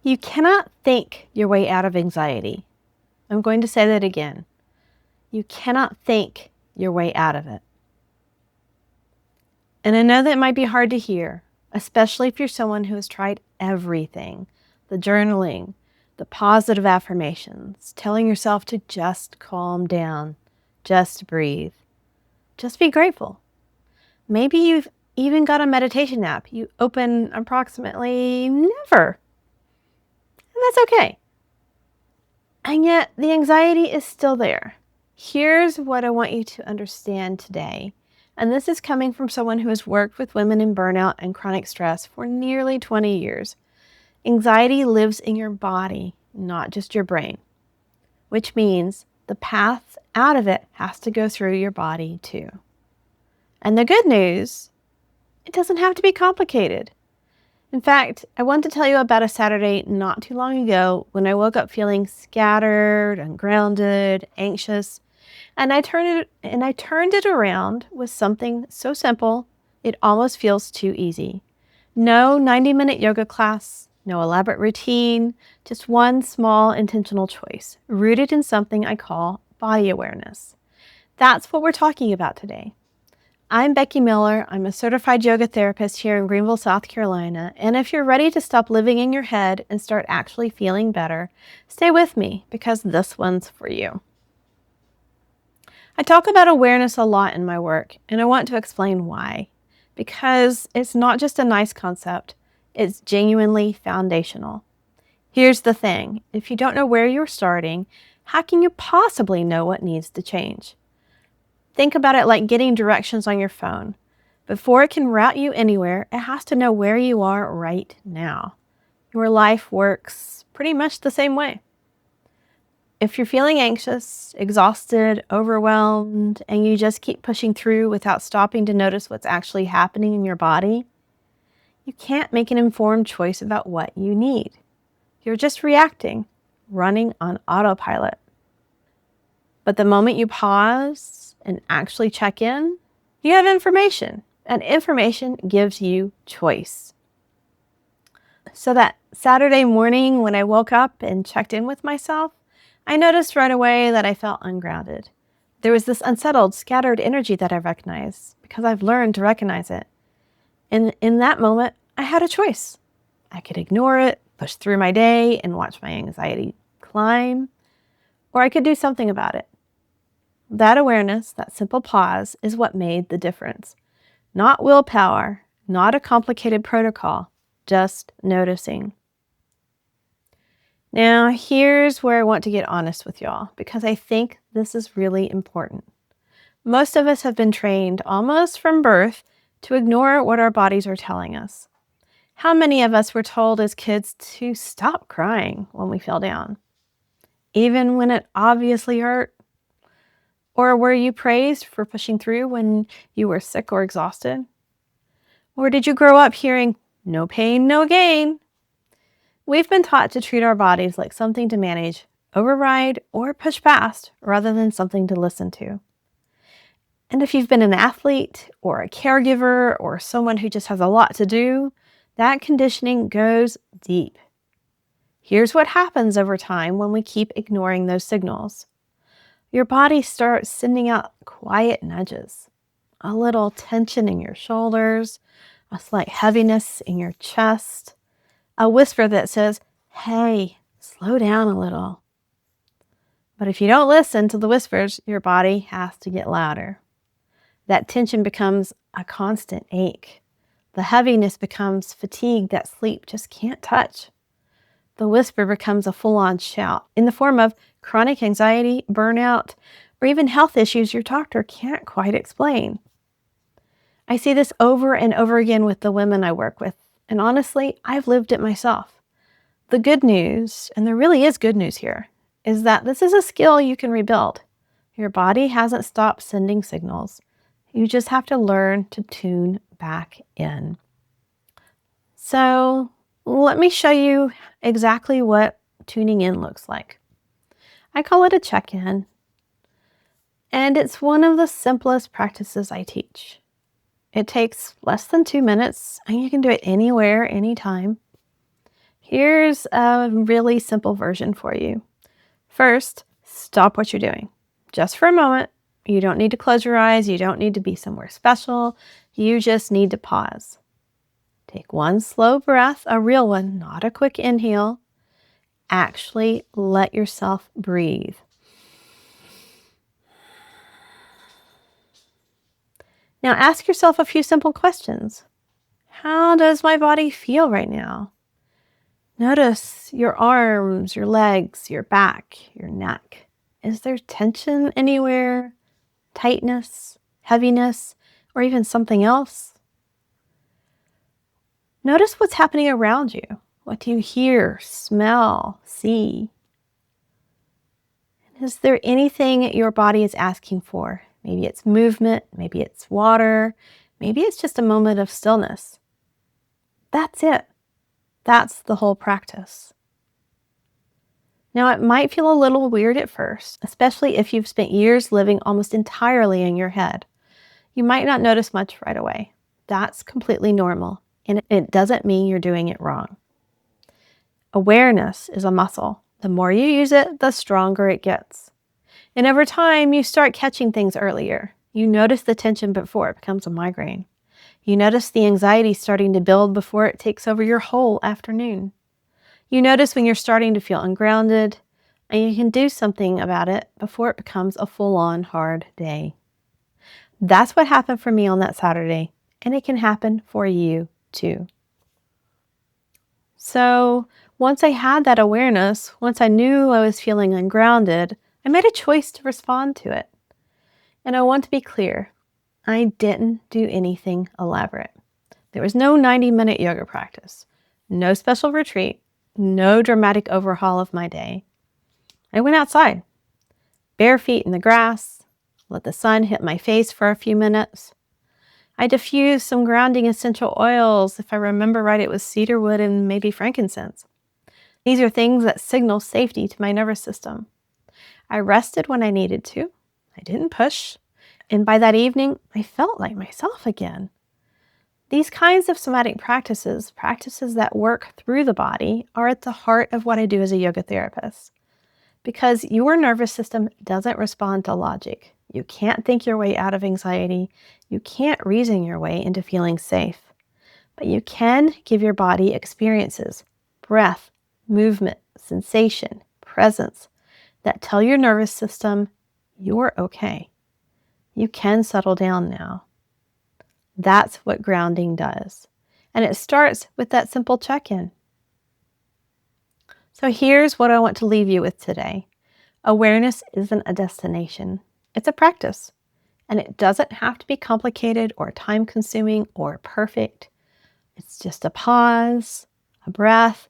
You cannot think your way out of anxiety. I'm going to say that again. You cannot think your way out of it. And I know that might be hard to hear, especially if you're someone who has tried everything, the journaling, the positive affirmations, telling yourself to just calm down, just breathe, just be grateful. Maybe you've even got a meditation app you open approximately never, and that's okay. And yet the anxiety is still there. Here's what I want you to understand today. And this is coming from someone who has worked with women in burnout and chronic stress for nearly 20 years. Anxiety lives in your body, not just your brain, which means the path out of it has to go through your body too. And the good news, it doesn't have to be complicated. In fact, I want to tell you about a Saturday not too long ago when I woke up feeling scattered, ungrounded, anxious, and I turned it around with something so simple, it almost feels too easy. No 90-minute yoga class, no elaborate routine, just one small intentional choice, rooted in something I call body awareness. That's what we're talking about today. I'm Becky Miller. I'm a certified yoga therapist here in Greenville, South Carolina. And if you're ready to stop living in your head and start actually feeling better, stay with me because this one's for you. I talk about awareness a lot in my work, and I want to explain why. Because it's not just a nice concept, it's genuinely foundational. Here's the thing, if you don't know where you're starting, how can you possibly know what needs to change? Think about it like getting directions on your phone. Before it can route you anywhere, it has to know where you are right now. Your life works pretty much the same way. If you're feeling anxious, exhausted, overwhelmed, and you just keep pushing through without stopping to notice what's actually happening in your body, you can't make an informed choice about what you need. You're just reacting, running on autopilot. But the moment you pause and actually check in, you have information, and information gives you choice. So that Saturday morning when I woke up and checked in with myself, I noticed right away that I felt ungrounded. There was this unsettled, scattered energy that I recognized because I've learned to recognize it. And in that moment, I had a choice. I could ignore it, push through my day, and watch my anxiety climb, or I could do something about it. That awareness, that simple pause, is what made the difference. Not willpower, not a complicated protocol, just noticing. Now, here's where I want to get honest with y'all, because I think this is really important. Most of us have been trained almost from birth to ignore what our bodies are telling us. How many of us were told as kids to stop crying when we fell down, even when it obviously hurt? Or were you praised for pushing through when you were sick or exhausted? Or did you grow up hearing, no pain, no gain? We've been taught to treat our bodies like something to manage, override, or push past rather than something to listen to. And if you've been an athlete or a caregiver or someone who just has a lot to do, that conditioning goes deep. Here's what happens over time when we keep ignoring those signals. Your body starts sending out quiet nudges, a little tension in your shoulders, a slight heaviness in your chest, a whisper that says, hey, slow down a little. But if you don't listen to the whispers, your body has to get louder. That tension becomes a constant ache. The heaviness becomes fatigue that sleep just can't touch. The whisper becomes a full-on shout in the form of chronic anxiety, burnout, or even health issues your doctor can't quite explain. I see this over and over again with the women I work with, and honestly, I've lived it myself. The good news, and there really is good news here, is that this is a skill you can rebuild. Your body hasn't stopped sending signals. You just have to learn to tune back in. So let me show you exactly what tuning in looks like. I call it a check-in, and it's one of the simplest practices I teach. It takes less than 2 minutes, and you can do it anywhere, anytime. Here's a really simple version for you. First, stop what you're doing. Just for a moment. You don't need to close your eyes. You don't need to be somewhere special. You just need to pause. Take one slow breath, a real one, not a quick inhale. Actually let yourself breathe. Now ask yourself a few simple questions. How does my body feel right now? Notice your arms, your legs, your back, your neck. Is there tension anywhere? Tightness, heaviness, or even something else? Notice what's happening around you. What do you hear, smell, see? Is there anything your body is asking for? Maybe it's movement, maybe it's water, maybe it's just a moment of stillness. That's it. That's the whole practice. Now, it might feel a little weird at first, especially if you've spent years living almost entirely in your head. You might not notice much right away. That's completely normal, and it doesn't mean you're doing it wrong. Awareness is a muscle. The more you use it, the stronger it gets. And over time, you start catching things earlier. You notice the tension before it becomes a migraine. You notice the anxiety starting to build before it takes over your whole afternoon. You notice when you're starting to feel ungrounded, and you can do something about it before it becomes a full-on hard day. That's what happened for me on that Saturday, and it can happen for you too. So once I had that awareness, once I knew I was feeling ungrounded, I made a choice to respond to it. And I want to be clear, I didn't do anything elaborate. There was no 90-minute yoga practice, no special retreat, no dramatic overhaul of my day. I went outside, bare feet in the grass, let the sun hit my face for a few minutes. I diffused some grounding essential oils. If I remember right, it was cedarwood and maybe frankincense. These are things that signal safety to my nervous system. I rested when I needed to. I didn't push. And by that evening, I felt like myself again. These kinds of somatic practices that work through the body, are at the heart of what I do as a yoga therapist. Because your nervous system doesn't respond to logic. You can't think your way out of anxiety. You can't reason your way into feeling safe. But you can give your body experiences, breath, movement, sensation, presence, that tell your nervous system, you're okay. You can settle down now. That's what grounding does. And it starts with that simple check-in. So here's what I want to leave you with today. Awareness isn't a destination. It's a practice. And it doesn't have to be complicated or time-consuming or perfect. It's just a pause, a breath,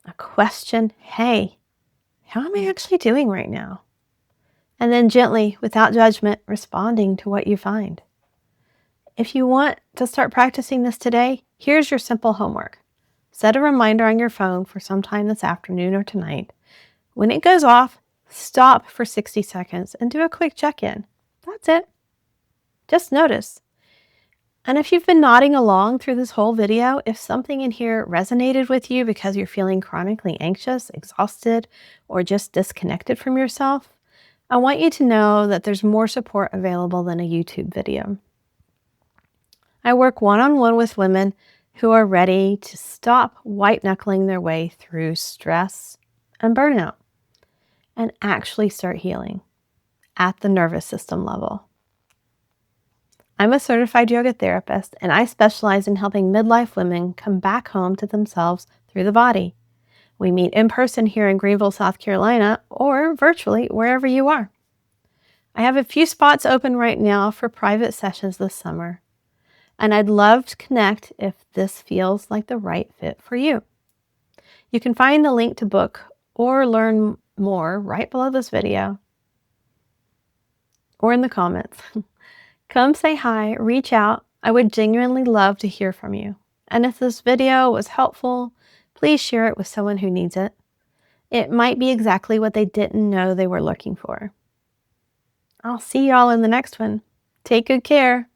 a question. Hey, how am I actually doing right now? And then gently, without judgment, responding to what you find. If you want to start practicing this today, here's your simple homework. Set a reminder on your phone for sometime this afternoon or tonight. When it goes off, stop for 60 seconds and do a quick check-in. That's it. Just notice. And if you've been nodding along through this whole video, if something in here resonated with you because you're feeling chronically anxious, exhausted, or just disconnected from yourself, I want you to know that there's more support available than a YouTube video. I work one-on-one with women who are ready to stop white-knuckling their way through stress and burnout and actually start healing at the nervous system level. I'm a certified yoga therapist, and I specialize in helping midlife women come back home to themselves through the body. We meet in person here in Greenville, South Carolina, or virtually wherever you are. I have a few spots open right now for private sessions this summer, and I'd love to connect if this feels like the right fit for you. You can find the link to book or learn more right below this video or in the comments. Come say hi, reach out. I would genuinely love to hear from you. And if this video was helpful, please share it with someone who needs it. It might be exactly what they didn't know they were looking for. I'll see y'all in the next one. Take good care.